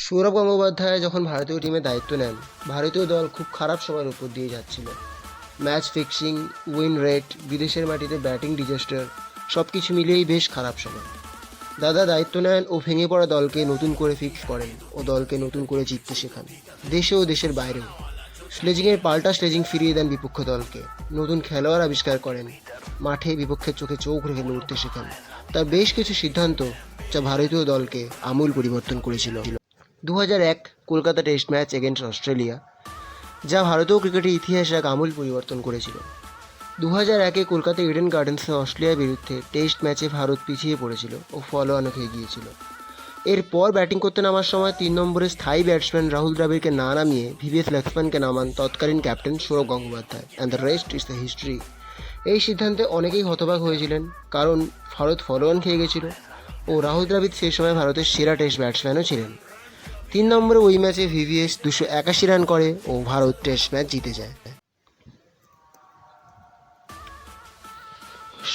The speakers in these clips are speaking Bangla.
সৌরভ গঙ্গোপাধ্যায় যখন ভারতীয় টিমে দায়িত্ব নেন, ভারতীয় দল খুব খারাপ সময়ের উপর দিয়ে যাচ্ছিল। ম্যাচ ফিক্সিং, উইন রেট, বিদেশের মাটিতে ব্যাটিং ডিজাস্টার, সব কিছু মিলিয়েই বেশ খারাপ সময়। দাদা দায়িত্ব নেন ও ভেঙে পড়া দলকে নতুন করে ফিক্স করেন ও দলকে নতুন করে জিততে শেখান, দেশে ও দেশের বাইরেও। স্লেজিংয়ের পাল্টা স্লেজিং ফিরিয়ে দেন বিপক্ষ দলকে, নতুন খেলোয়াড় আবিষ্কার করেন, মাঠে বিপক্ষের চোখে চোখ রেখে লড়তে শেখান। তার বেশ কিছু সিদ্ধান্ত যা ভারতীয় দলকে আমূল পরিবর্তন করেছিল। 2001 Kolkata test match against Australia, যা ভারতীয় ক্রিকেটের ইতিহাসে এক আমূল পরিবর্তন করেছিল। 2001 কলকাতা ইডেন গার্ডেন্সে অস্ট্রেলিয়ার বিরুদ্ধে টেস্ট ম্যাচে ভারত পিছিয়ে পড়েছিল ও ফলো অন হয়ে গিয়েছিল। এরপর ব্যাটিং করতে নামার সময় 3 নম্বরে স্থায়ী ব্যাটসম্যান রাহুল দ্রাবিড়কে না নামিয়ে ভিভিএস লক্ষ্মণকে নামান তৎকালীন captain Sourav Gangopadhyay, and the rest is the history. এই সিদ্ধান্তে অনেকেই হতবাক হয়েছিলেন, কারণ ভারত ফলো অন খেয়ে গেছিল ও রাহুল দ্রাবিড় সেই সময় ভারতের সেরা টেস্ট ব্যাটসম্যানও ছিলেন। 3 নম্বরে ওই ম্যাচে ভিভিএস 281 রান করে ও ভারত টেস্ট ম্যাচ জিতে যায়।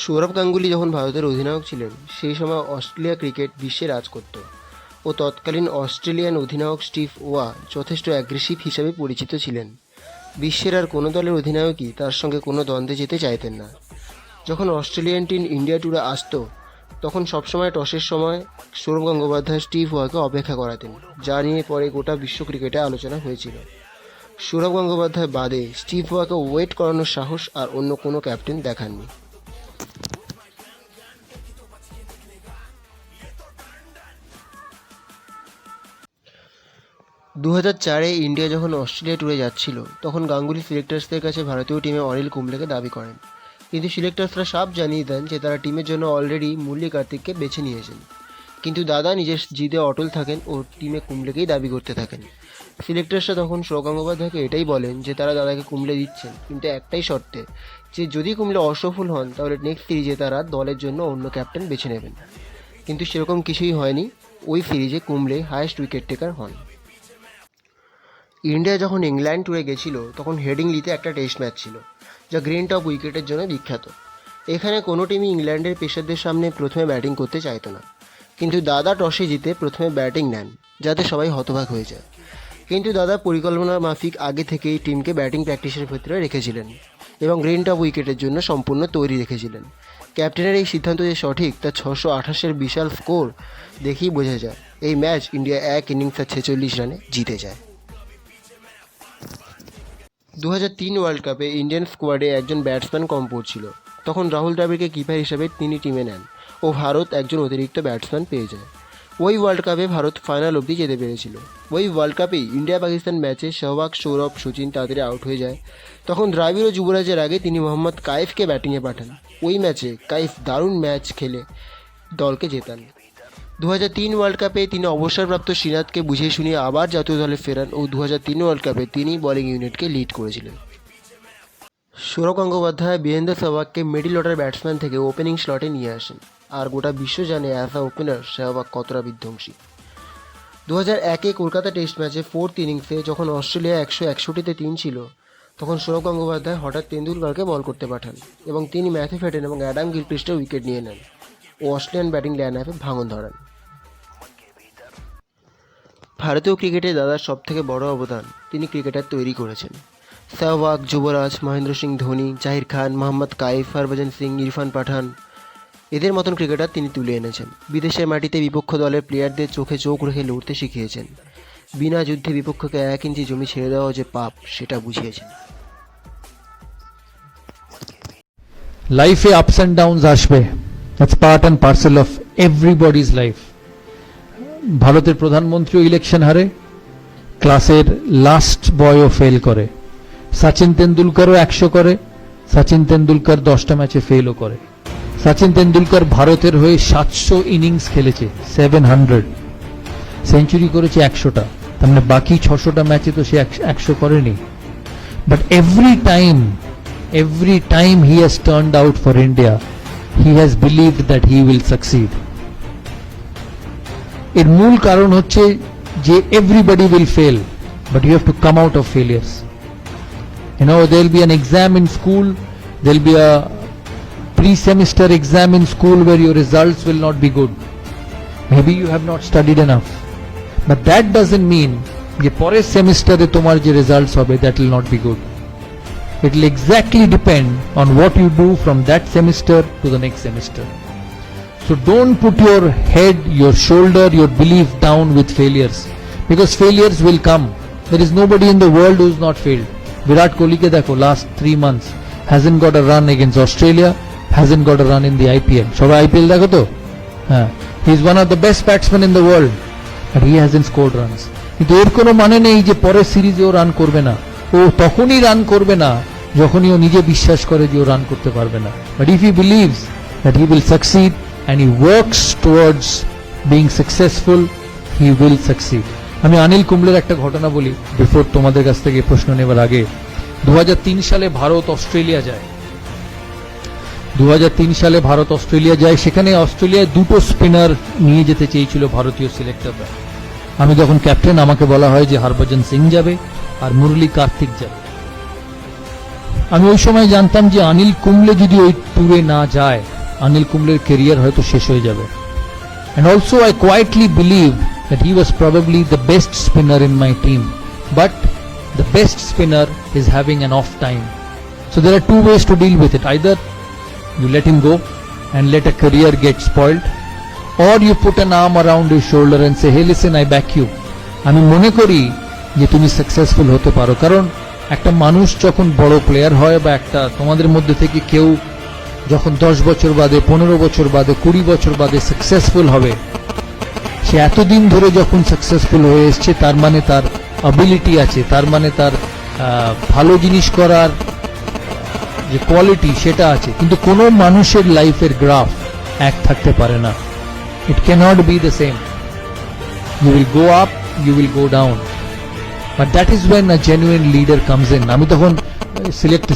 সৌরভ গাঙ্গুলি যখন ভারতের অধিনায়ক ছিলেন, সেই সময় অস্ট্রেলিয়া ক্রিকেট বিশ্বে রাজ করত ও তৎকালীন অস্ট্রেলিয়ান অধিনায়ক স্টিভ ওয়া যথেষ্ট অ্যাগ্রেসিভ হিসাবে পরিচিত ছিলেন। বিশ্বের আর কোনো দলের অধিনায়কই তার সঙ্গে কোনো দ্বন্দ্বে যেতে চাইতেন না। যখন অস্ট্রেলিয়ান টিম ইন্ডিয়া ট্যুরে আসতো, তখন সবসময় টসের সময় সৌরভ গঙ্গোপাধ্যায় স্টিভ ওয়াকে অপেক্ষা করাতেন, যা নিয়ে পরে গোটা বিশ্ব ক্রিকেটে আলোচনা হয়েছিল। সৌরভ গঙ্গোপাধ্যায় বাদে স্টিভ ওয়াকে ওয়েট করানোর সাহস আর অন্য কোনো ক্যাপ্টেন দেখাননি। 2004 ইন্ডিয়া যখন অস্ট্রেলিয়া ট্যুরে যাচ্ছিল, তখন গাঙ্গুলি সিলেক্টার্সদের কাছে ভারতীয় টিমে অনিল কুম্বলেকে দাবি করেন, কিন্তু সিলেক্টার্সরা সাফ জানিয়ে দেন যে তারা টিমের জন্য অলরেডি মুরলী কার্তিককে বেছে নিয়েছেন। কিন্তু দাদা নিজের জিদে অটল থাকেন ও টিমে কুম্বলেকেই দাবি করতে থাকেন। সিলেক্টার্সরা তখন সৌরভ গঙ্গোপাধ্যায়কে এটাই বলেন যে তারা দাদাকে কুম্বলে দিচ্ছেন, কিন্তু একটাই শর্তে, যে যদি কুম্বলে অসফল হন তাহলে নেক্সট সিরিজে তারা দলের জন্য অন্য ক্যাপ্টেন বেছে নেবেন। কিন্তু সেরকম কিছুই হয়নি। ওই সিরিজে কুম্বলে হায়েস্ট উইকেট টেকার হন। ইন্ডিয়া যখন ইংল্যান্ড ট্যুরে গেছিল, তখন হেডিংলিতে একটা টেস্ট ম্যাচ ছিল, যা গ্রিন টপ উইকেটের জন্য বিখ্যাত। এখানে কোনো টিমই ইংল্যান্ডের পেসারদের সামনে প্রথমে ব্যাটিং করতে চাইতো না, কিন্তু দাদা টসে জিতে প্রথমে ব্যাটিং নেন, যাতে সবাই হতবাক হয়ে যায়। কিন্তু দাদা পরিকল্পনা মাফিক আগে থেকেই টিমকে ব্যাটিং প্র্যাকটিসের ক্ষেত্রে রেখেছিলেন এবং গ্রিন টপ উইকেটের জন্য সম্পূর্ণ তৈরি রেখেছিলেন। ক্যাপ্টেনের এই সিদ্ধান্ত যে সঠিক তা 628-এর বিশাল স্কোর দেখেই বোঝা যায়। এই ম্যাচ ইন্ডিয়া এক ইনিংসে 46 রানে জিতে যায়। 2003 ওয়ার্ল্ড কাপে ইন্ডিয়ান স্কোয়াডে একজন ব্যাটসম্যান কম পড়ছিল। তখন রাহুল দ্রাবিড়কে কিপার হিসেবে তিনি টিমে নেন ও ভারত একজন অতিরিক্ত ব্যাটসম্যান পেয়ে যায়। ওই ওয়ার্ল্ড কাপে ভারত ফাইনাল অবধি যেতে পেরেছিল। ওই ওয়ার্ল্ড কাপেই ইন্ডিয়া পাকিস্তান ম্যাচে সেহবাগ, সৌরভ, সচিন তাড়াতাড়ি আউট হয়ে যায়। তখন দ্রাবিড় ও যুবরাজের আগে তিনি মোহাম্মদ কাইফকে ব্যাটিংয়ে পাঠান। ওই ম্যাচে কাইফ দারুণ ম্যাচ খেলে দলকে জেতান। 2003 ওয়ার্ল্ড কাপে তিনি অবসরপ্রাপ্ত শ্রীনাথকে বুঝিয়ে শুনিয়ে আবার জাতীয় দলে ফেরান ও 2003 ওয়ার্ল্ড কাপে তিনি বোলিং ইউনিটকে লিড করেছিলেন। সৌরভ গঙ্গোপাধ্যায় বীরেন্দ্র সেহবাগকে মিডল অর্ডার ব্যাটসম্যান থেকে ওপেনিং স্লটে নিয়ে আসেন, আর গোটা বিশ্ব জানে অ্যাজ আ ওপেনার সেহবাগ কতটা বিধ্বংসী। 2001 কলকাতা টেস্ট ম্যাচে 4th ইনিংসে যখন অস্ট্রেলিয়া 161তে 3 ছিল, তখন সৌরভ গঙ্গোপাধ্যায় হঠাৎ তেন্ডুলকরকে বল করতে পাঠান এবং তিনি ম্যাথে ফেটেন এবং অ্যাডাম গিলক্রিস্টের উইকেট নিয়ে নেন ও অস্ট্রেলিয়ান ব্যাটিং লাইন আপে ভাঙন ধরান। ভারতীয় ক্রিকেটে দাদার সবথেকে বড় অবদান, তিনি ক্রিকেটার তৈরি করেছেন। সেহবাগ, যুবরাজ, মহেন্দ্র সিং ধোনি, জাহির খান, মোহাম্মদ কাইফ, হরভজন সিং, ইরফান পাঠান, এদের মতন ক্রিকেটার তিনি তুলে এনেছেন। বিদেশের মাটিতে বিপক্ষ দলের প্লেয়ারদের চোখে চোখ রেখে লড়তে শিখিয়েছেন। বিনা যুদ্ধে বিপক্ষকে 1 ইঞ্চি জমি ছেড়ে দেওয়া যে পাপ, সেটা বুঝিয়েছেন। লাইফে আপস অ্যান্ড ডাউনস আসবে, that's part and parcel of everybody's life. ভারতের প্রধানমন্ত্রীও ইলেকশন হারে, ক্লাসের লাস্ট বয়ও ফেল করে, সচিন তেন্ডুলকরও 100 করে, সচিন তেন্ডুলকর 10টা ম্যাচে ফেলও করে। সচিন তেন্ডুলকর ভারতের হয়ে 700 ইনিংস খেলেছে, 700 সেঞ্চুরি করেছে 100টা, তার মানে বাকি 600টা ম্যাচে তো সে 100 করেনি। But every time he has turned out for India, he has believed that he will succeed. এর মূল কারণ হচ্ছে যে everybody will fail, but you have to come out of failures. You know, there will be an exam in school, there will be a pre-semester exam in school where your results will not be good. Maybe you have not studied enough. But that doesn't mean যে পরের সেমিস্টারে তোমার যে রেজাল্টস হবে that will not be good. It will exactly depend on what you do from that semester to the next semester. So don't put your head, your shoulder, your belief down with failures, because failures will come. There is nobody in the world who is not failed. Virat Kohli ke dekho, last 3 months hasn't got a run against Australia, hasn't got a run in the IPL. Shobai IPL dekho to? He is one of the best batsmen in the world, but he hasn't scored runs. কিন্তু এর কোনো মানে নেই যে পরের সিরিজে ও রান করবে না। ও তখনই রান করবে না যখনই ও নিজে বিশ্বাস করে যে ও রান করতে পারবে না। But if he believes that he will succeed and he works towards being successful, he will succeed. আমি অনিল কুম্বলের একটা ঘটনা বলি বিফোর তোমাদের কাছ থেকে প্রশ্ন নেবার আগে। 2003 সালে ভারত অস্ট্রেলিয়া যায়। 2003 সালে ভারত অস্ট্রেলিয়া যায়, সেখানে অস্ট্রেলিয়ায় দুটো স্পিনার নিয়ে যেতে চেয়েছিল ভারতীয় সিলেক্টররা। আমি যখন ক্যাপ্টেন আমাকে বলা হয় যে হরভজন সিং যাবে আর মুরলী কার্তিক যাবে। আমি ওই সময় জানতাম যে অনিল কুম্বলে যদি ওই ট্যুরে না যায় অনিল কুম্বলের ক্যারিয়ার হয়তো শেষ হয়ে যাবে। And also I quietly believe that he was probably the best spinner in my team, but the best spinner is having an off time. So there are two ways to deal with it. Either you let him go and let a career get spoiled, or you put an arm around his shoulder and say, hey listen, I back you. আমি মনে করি যে তুমি সাকসেসফুল হতে পারো, কারণ একটা মানুষ যখন বড় প্লেয়ার হয় বা একটা তোমাদের মধ্যে থেকে কেউ যখন 10 বছর বাদে, 15 বছর বাদে, 20 বছর বাদে সাকসেসফুল হবে, সে এতদিন ধরে যখন সাকসেসফুল হয়ে এসছে তার মানে তার অ্যাবিলিটি আছে, তার মানে তার ভালো জিনিস করার যে কোয়ালিটি সেটা আছে। কিন্তু কোনো মানুষের লাইফের গ্রাফ এক থাকতে পারে না। It cannot be the same. You will go up, you will go down. But that is when a genuine leader comes in. আমি তখন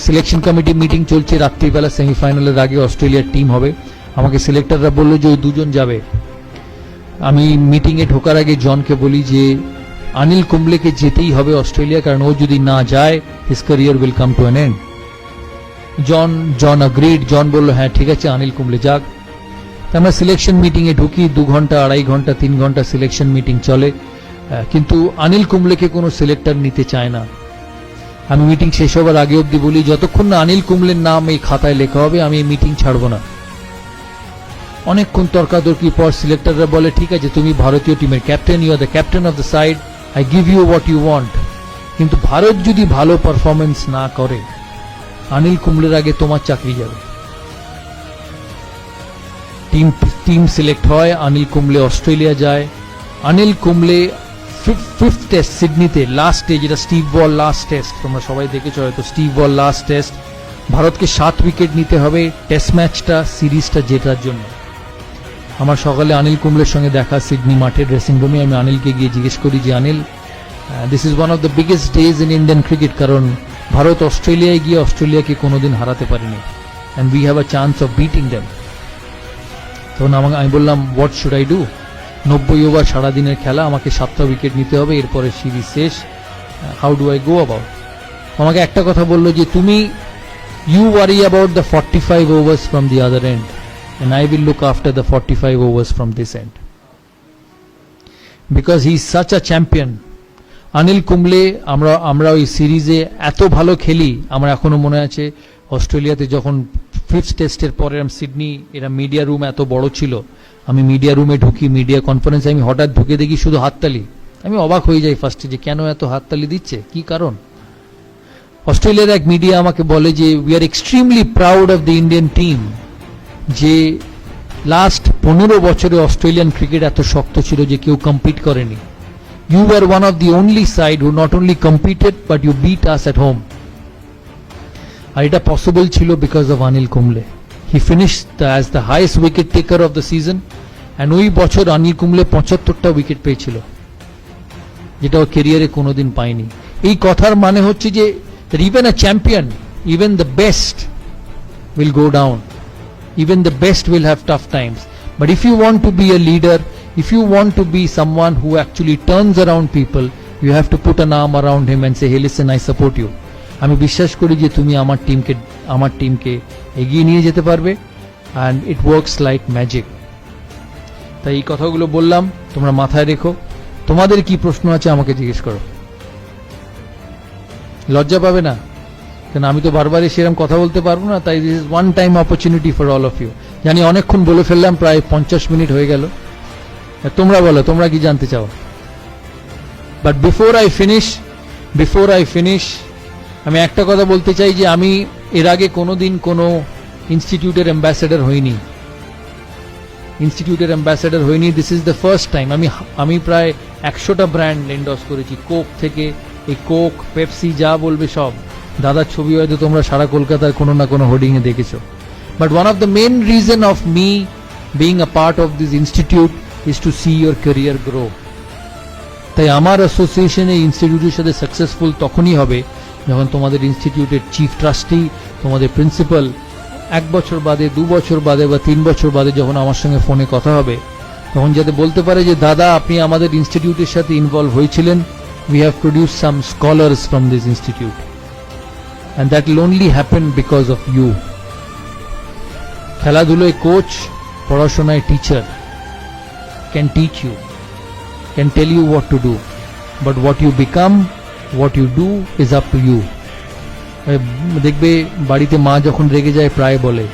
সিলেকশন কমিটি মিটিং চলছে, রাত্রিবেলা সেমিফাইনালের আগে অস্ট্রেলিয়ার টিম হবে। আমাকে সিলেক্টররা বললো যে ওই দুজন যাবে। আমি মিটিংয়ে ঢোকার আগে জনকে বলি যে অনিল কুম্বলেকে যেতেই হবে অস্ট্রেলিয়া, কারণ ও যদি না যায় his career will come to an end. John agreed. John বললো হ্যাঁ ঠিক আছে অনিল কুম্বলে যাক। আমরা সিলেকশন মিটিংয়ে ঢুকি, 2 ঘন্টা, 2.5 ঘন্টা, 3 ঘন্টা সিলেকশন মিটিং চলে, কিন্তু অনিল কুম্বলেকে কোনো সিলেক্টর নিতে চায় না। আমি মিটিং শেষ হবার আগে অব্দি বলি যতক্ষণ না অনিল কুম্বলের নাম এই খাতায় লেখা হবে আমি এই মিটিং ছাড়বো না। অনেকক্ষণ তর্কাতর্কি পর সিলেক্টররা বলে ঠিক আছে তুমি ভারতীয় টিমের captain, you are the captain of the side, I give you what you want. কিন্তু ভারত যদি ভালো পারফরমেন্স না করে অনিল কুম্বলের আগে তোমার চাকরি যাবে। টিম সিলেক্ট হয়, অনিল কুম্বলে অস্ট্রেলিয়া যায়। অনিল কুম্বলে 5th টেস্ট সিডনিতে লাস্টে, যেটা স্টিভ ওয়াল লাস্ট টেস্ট, তোমরা সবাই দেখেছো হয়তো, স্টিভ ওয়াল লাস্ট টেস্ট, ভারতকে 7 উইকেট নিতে হবে টেস্ট ম্যাচটা, সিরিজটা জেতার জন্য। আমার সকালে অনিল কুম্বলের সঙ্গে দেখা সিডনি মাঠের ড্রেসিং রুমে। আমি অনিলকে গিয়ে জিজ্ঞেস করি যে Anil, this is one of the biggest days in Indian cricket, কারণ ভারত অস্ট্রেলিয়ায় গিয়ে অস্ট্রেলিয়াকে কোনোদিন হারাতে পারেনি, and we have a chance of beating them. তখন আমি বললাম what should I do, 90 over সারাদিনের খেলা, আমাকে 7টা উইকেট নিতে হবে, এরপরে সিরিজ শেষ, how do I go about. আমাকে একটা কথা বললো যে তুমি you worry about the 45 overs from the other end and I will look after the 45 overs from this end, because he is such a champion. Anil Kumble আমরা ওই সিরিজে এত ভালো খেলি, আমার এখনো মনে আছে অস্ট্রেলিয়াতে যখন 5th টেস্টের পরে সিডনি, এরা মিডিয়া রুম এত বড় ছিল, আমি মিডিয়া রুমে ঢুকি, মিডিয়া কনফারেন্সে আমি হঠাৎ ঢুকে দেখি শুধু হাততালি। আমি অবাক হয়ে যাই ফার্স্টে যে কেন এত হাততালি দিচ্ছে, কি কারণ। অস্ট্রেলিয়ার এক মিডিয়া আমাকে বলে যে we are extremely proud of the Indian team, যে লাস্ট 15 বছরে অস্ট্রেলিয়ান ক্রিকেট এত শক্ত ছিল যে কেউ কম্পিট করেনি। You are one of the only side who not only competed but you beat us at home. আর এটা পসিবল ছিল because of Anil Kumble. He finished as the highest wicket taker of the season, and ওই বছর অনিল কুম্বলে 75টা উইকেট পেয়েছিল, যেটা ও ক্যারিয়ারে কোনোদিন পায়নি। এই কথার মানে হচ্ছে যে even a champion, even the best will go down, even the best will have tough times, but if you want to be a leader, if you want to be someone who actually turns around people, you have to put an arm around him and say, hey listen, I support you. আমি বিশ্বাস করি যে তুমি আমার টিমকে এগিয়ে নিয়ে যেতে পারবে, and it works like magic. তাই এই কথাগুলো বললাম, তোমরা মাথায় রেখো। তোমাদের কি প্রশ্ন আছে আমাকে জিজ্ঞেস করো। লজ্জা পাবে না, কেন আমি তো বারবার সেরকম কথা বলতে পারবো না, তাই this is one time opportunity for all of you. জানি অনেকক্ষণ বলে ফেললাম, প্রায় 50 মিনিট হয়ে গেল। তোমরা বলো, তোমরা কি জানতে চাও? বাট বিফোর আই ফিনিশ আমি একটা কথা বলতে চাই যে আমি এর আগে কোনোদিন কোনো ইনস্টিটিউটের অ্যাম্বাসেডর হইনি। This is the first time. আমি প্রায় 100টা ব্র্যান্ড এন্ডোর্স করেছি, কোক থেকে, এই কোক, পেপসি, যা বলবে সব। দাদার ছবি হয়তো তোমরা সারা কলকাতার কোনো না কোনো হোর্ডিং এ দেখেছো। But one of the main reason of me being a part of this institute is to see your career grow. তাই আমার অ্যাসোসিয়েশন এই ইনস্টিটিউটের সাথে সাকসেসফুল তখনই হবে যখন তোমাদের ইনস্টিটিউটের চিফ ট্রাস্টি, তোমাদের প্রিন্সিপাল 1 বছর বাদে, 2 বছর বাদে বা 3 বছর বাদে যখন আমার সঙ্গে ফোনে কথা হবে, তখন যাতে বলতে পারে যে দাদা আপনি আমাদের ইনস্টিটিউটের সাথে ইনভলভ হয়েছিলেন, we have produced some scholars from this institute and that will only happen because of you. খেলাধুলায় কোচ, পড়াশোনায় teacher can teach you, can tell you what to do, but what you become, what you do is up to you. দেখবে বাড়িতে মা যখন রেগে যায় প্রায় বলে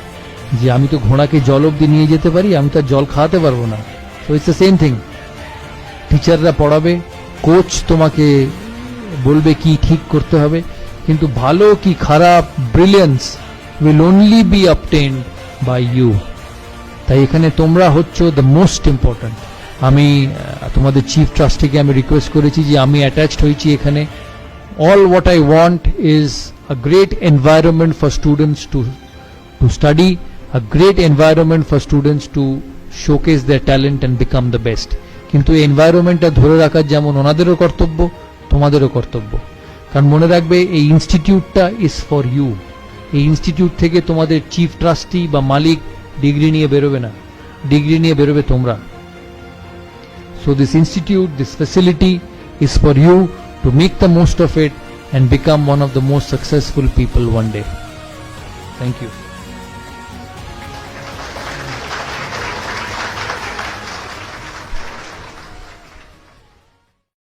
যে আমি তো ঘোড়াকে জল অব্দি নিয়ে যেতে পারি, আমি তো জল খাওয়াতে পারবো না। So it's the same thing. টিচাররা পড়াবে, কোচ তোমাকে বলবে কি ঠিক করতে হবে, কিন্তু ভালো কি খারাপ, brilliance will only be obtained by you. তাই এখানে তোমরা হচ্ছে দ্য মোস্ট ইম্পর্ট্যান্ট। আমি তোমাদের চিফ ট্রাস্টিকে আমি রিকোয়েস্ট করেছি যে আমি অ্যাটাচড হয়েছি এখানে। All what I want is a great environment for students to study, a great environment for students to showcase their talent and become the best. কিন্তু এই এনভায়রনমেন্টটা ধরে রাখার যেমন ওনাদেরও কর্তব্য, তোমাদেরও কর্তব্য। কারণ মনে রাখবে এই ইনস্টিটিউটটা ইজ ফর ইউ। এই ইনস্টিটিউট থেকে তোমাদের চিফ ট্রাস্টি বা মালিক ডিগ্রি নিয়ে বেরোবে না, ডিগ্রি নিয়ে বেরোবে তোমরা। So this institute, this facility is for you to make the most of it and become one of the most successful people one day. Thank you.